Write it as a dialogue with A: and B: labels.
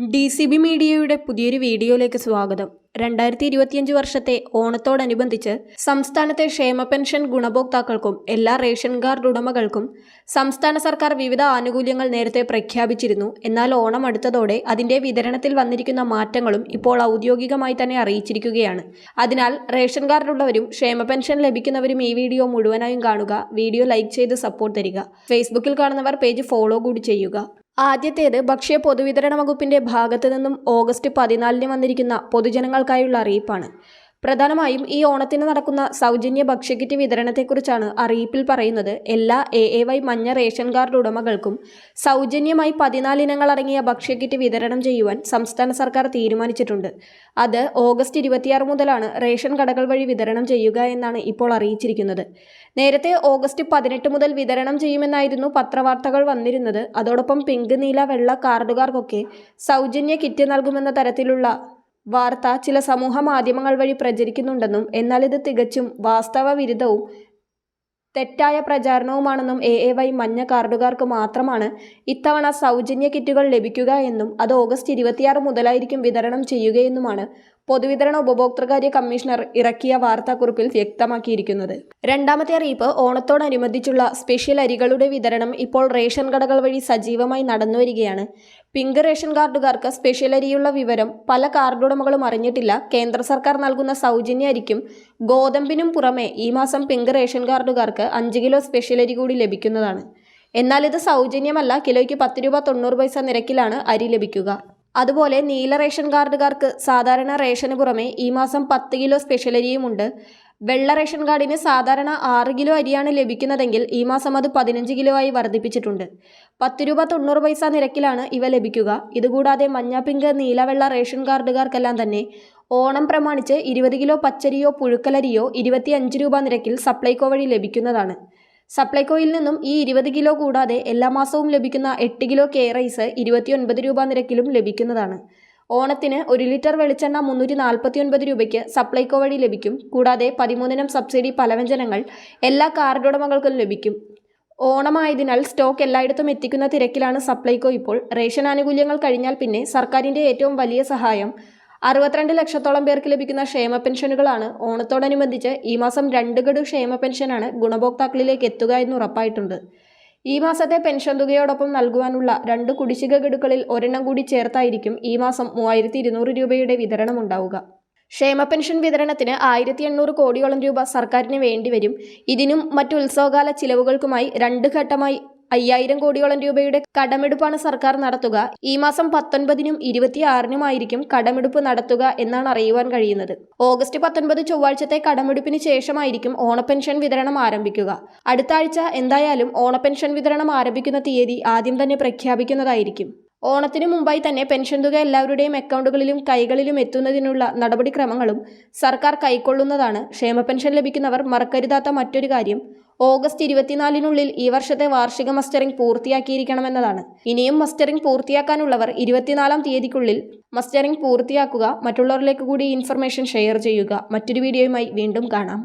A: DCB മീഡിയയുടെ പുതിയൊരു വീഡിയോയിലേക്ക് സ്വാഗതം. 2025 വർഷത്തെ ഓണത്തോടനുബന്ധിച്ച് സംസ്ഥാനത്തെ ക്ഷേമ പെൻഷൻ ഗുണഭോക്താക്കൾക്കും എല്ലാ റേഷൻ കാർഡ് ഉടമകൾക്കും സംസ്ഥാന സർക്കാർ വിവിധ ആനുകൂല്യങ്ങൾ നേരത്തെ പ്രഖ്യാപിച്ചിരുന്നു. എന്നാൽ ഓണം അടുത്തതോടെ അതിന്റെ വിതരണത്തിൽ വന്നിരിക്കുന്ന മാറ്റങ്ങളും ഇപ്പോൾ ഔദ്യോഗികമായി തന്നെ അറിയിച്ചിരിക്കുകയാണ്. അതിനാൽ റേഷൻ കാർഡുള്ളവരും ക്ഷേമ പെൻഷൻ ലഭിക്കുന്നവരും ഈ വീഡിയോ മുഴുവനായും കാണുക. വീഡിയോ ലൈക്ക് ചെയ്ത് സപ്പോർട്ട് തരിക. ഫേസ്ബുക്കിൽ കാണുന്നവർ പേജ് ഫോളോ കൂടി ചെയ്യുക. ആദ്യത്തേത് ഭക്ഷ്യ പൊതുവിതരണ വകുപ്പിന്റെ ഭാഗത്തു നിന്നും ഓഗസ്റ്റ് 14 വന്നിരിക്കുന്ന പൊതുജനങ്ങൾക്കായുള്ള അറിയിപ്പാണ്. പ്രധാനമായും ഈ ഓണത്തിന് നടക്കുന്ന സൗജന്യ ഭക്ഷ്യക്കിറ്റ് വിതരണത്തെക്കുറിച്ചാണ് അറിയിപ്പിൽ പറയുന്നത്. എല്ലാ AAY മഞ്ഞ റേഷൻ കാർഡ് ഉടമകൾക്കും സൗജന്യമായി 14 ഇനങ്ങൾ അടങ്ങിയ ഭക്ഷ്യക്കിറ്റ് വിതരണം ചെയ്യുവാൻ സംസ്ഥാന സർക്കാർ തീരുമാനിച്ചിട്ടുണ്ട്. അത് ഓഗസ്റ്റ് 26 മുതലാണ് റേഷൻ കടകൾ വഴി വിതരണം ചെയ്യുക എന്നാണ് ഇപ്പോൾ അറിയിച്ചിരിക്കുന്നത്. നേരത്തെ ഓഗസ്റ്റ് 18 മുതൽ വിതരണം ചെയ്യുമെന്നായിരുന്നു പത്രവാർത്തകൾ വന്നിരുന്നത്. അതോടൊപ്പം പിങ്ക്, നീല, വെള്ള കാർഡുകാർക്കൊക്കെ സൗജന്യ കിറ്റ് നൽകുമെന്ന തരത്തിലുള്ള വാർത്ത ചില സമൂഹ മാധ്യമങ്ങൾ വഴി പ്രചരിക്കുന്നുണ്ടെന്നും എന്നാൽ ഇത് തികച്ചും വാസ്തവ വിരുദ്ധവും തെറ്റായ പ്രചാരണവുമാണെന്നും AAY മഞ്ഞ കാർഡുകാർക്ക് മാത്രമാണ് ഇത്തവണ സൗജന്യ കിറ്റുകൾ ലഭിക്കുക എന്നും അത് ഓഗസ്റ്റ് 26 മുതലായിരിക്കും വിതരണം ചെയ്യുകയെന്നുമാണ് പൊതുവിതരണ ഉപഭോക്തൃകാര്യ കമ്മീഷണർ ഇറക്കിയ വാർത്താക്കുറിപ്പിൽ വ്യക്തമാക്കിയിരിക്കുന്നത്. രണ്ടാമത്തെ അറിയിപ്പ് ഓണത്തോടനുബന്ധിച്ചുള്ള സ്പെഷ്യൽ അരികളുടെ വിതരണം ഇപ്പോൾ റേഷൻ കടകൾ വഴി സജീവമായി നടന്നുവരികയാണ്. പിങ്ക് റേഷൻ കാർഡുകാർക്ക് സ്പെഷ്യൽ അരിയുള്ള വിവരം പല കാർഡുടമകളും അറിഞ്ഞിട്ടില്ല. കേന്ദ്ര സർക്കാർ നൽകുന്ന സൗജന്യ അരിക്കും ഗോതമ്പിനും പുറമെ ഈ മാസം പിങ്ക് റേഷൻ കാർഡുകാർക്ക് 5 കിലോ സ്പെഷ്യൽ അരി കൂടി ലഭിക്കുന്നതാണ്. എന്നാൽ ഇത് സൗജന്യമല്ല. കിലോയ്ക്ക് 10 രൂപ 90 പൈസ നിരക്കിലാണ് അരി ലഭിക്കുക. അതുപോലെ നീല റേഷൻ കാർഡുകാർക്ക് സാധാരണ റേഷന് പുറമെ ഈ മാസം 10 കിലോ സ്പെഷ്യൽ അരിയുമുണ്ട്. വെള്ള റേഷൻ കാർഡിന് സാധാരണ 6 കിലോ അരിയാണ് ലഭിക്കുന്നതെങ്കിൽ ഈ മാസം അത് 15 കിലോ ആയി വർദ്ധിപ്പിച്ചിട്ടുണ്ട്. 10 രൂപ 90 പൈസ നിരക്കിലാണ് ഇവ ലഭിക്കുക. ഇതുകൂടാതെ മഞ്ഞ, പിങ്ക്, നീല, വെള്ള റേഷൻ കാർഡുകാർക്കെല്ലാം തന്നെ ഓണം പ്രമാണിച്ച് 20 കിലോ പച്ചരിയോ പുഴുക്കലരിയോ 25 രൂപ നിരക്കിൽ സപ്ലൈകോ വഴി ലഭിക്കുന്നതാണ്. സപ്ലൈകോയിൽ നിന്നും ഈ 20 കിലോ കൂടാതെ എല്ലാ മാസവും ലഭിക്കുന്ന 8 കിലോ കെ റൈസ് 29 രൂപ നിരക്കിലും ലഭിക്കുന്നതാണ്. ഓണത്തിന് 1 ലിറ്റർ വെളിച്ചെണ്ണ 349 രൂപയ്ക്ക് സപ്ലൈകോ വഴി ലഭിക്കും. കൂടാതെ 13 സബ്സിഡി പലവ്യഞ്ജനങ്ങൾ എല്ലാ കാർഡുടമകൾക്കും ലഭിക്കും. ഓണമായതിനാൽ സ്റ്റോക്ക് എല്ലായിടത്തും എത്തിക്കുന്ന തിരക്കിലാണ് സപ്ലൈകോ ഇപ്പോൾ. റേഷൻ ആനുകൂല്യങ്ങൾ കഴിഞ്ഞാൽ പിന്നെ സർക്കാരിൻ്റെ ഏറ്റവും വലിയ സഹായം 62 ലക്ഷത്തോളം പേർക്ക് ലഭിക്കുന്ന ക്ഷേമ പെൻഷനുകളാണ്. ഓണത്തോടനുബന്ധിച്ച് ഈ മാസം 2 ഗഡു ക്ഷേമ പെൻഷനാണ് ഗുണഭോക്താക്കളിലേക്ക് എത്തുക എന്ന് ഉറപ്പായിട്ടുണ്ട്. ഈ മാസത്തെ പെൻഷൻ തുകയോടൊപ്പം നൽകുവാനുള്ള 2 കുടിശ്ശിക ഗഡുക്കളിൽ ഒരെണ്ണം കൂടി ചേർത്തായിരിക്കും ഈ മാസം 3200 രൂപയുടെ വിതരണം ഉണ്ടാവുക. ക്ഷേമ പെൻഷൻ വിതരണത്തിന് 1800 കോടിയോളം രൂപ സർക്കാരിന് വേണ്ടിവരും. ഇതിനും മറ്റു ഉത്സവകാല ചിലവുകൾക്കുമായി 2 ഘട്ടമായി 5000 കോടിയോളം രൂപയുടെ കടമെടുപ്പാണ് സർക്കാർ നടത്തുക. ഈ മാസം 19-നും 26-നുമായിരിക്കും കടമെടുപ്പ് നടത്തുക എന്നാണ് അറിയുവാൻ കഴിയുന്നത്. ഓഗസ്റ്റ് 19 ചൊവ്വാഴ്ചത്തെ കടമെടുപ്പിന് ശേഷമായിരിക്കും ഓണപ്പെൻഷൻ വിതരണം ആരംഭിക്കുക. അടുത്ത ആഴ്ച എന്തായാലും ഓണപ്പെൻഷൻ വിതരണം ആരംഭിക്കുന്ന തീയതി ആദ്യം തന്നെ പ്രഖ്യാപിക്കുന്നതായിരിക്കും. ഓണത്തിനു മുമ്പായി തന്നെ പെൻഷൻ തുക എല്ലാവരുടെയും അക്കൗണ്ടുകളിലും കൈകളിലും എത്തുന്നതിനുള്ള നടപടിക്രമങ്ങളും സർക്കാർ കൈക്കൊള്ളുന്നതാണ്. ക്ഷേമ പെൻഷൻ ലഭിക്കുന്നവർ മറക്കരുതാത്ത മറ്റൊരു കാര്യം ഓഗസ്റ്റ് 24-നുള്ളിൽ ഈ വർഷത്തെ വാർഷിക മസ്റ്ററിംഗ് പൂർത്തിയാക്കിയിരിക്കണമെന്നതാണ്. ഇനിയും മസ്റ്ററിംഗ് പൂർത്തിയാക്കാനുള്ളവർ 24-ാം തീയതിക്കുള്ളിൽ മസ്റ്ററിംഗ് പൂർത്തിയാക്കുക. മറ്റുള്ളവരിലേക്ക് കൂടി ഇൻഫർമേഷൻ ഷെയർ ചെയ്യുക. മറ്റൊരു വീഡിയോയുമായി വീണ്ടും കാണാം.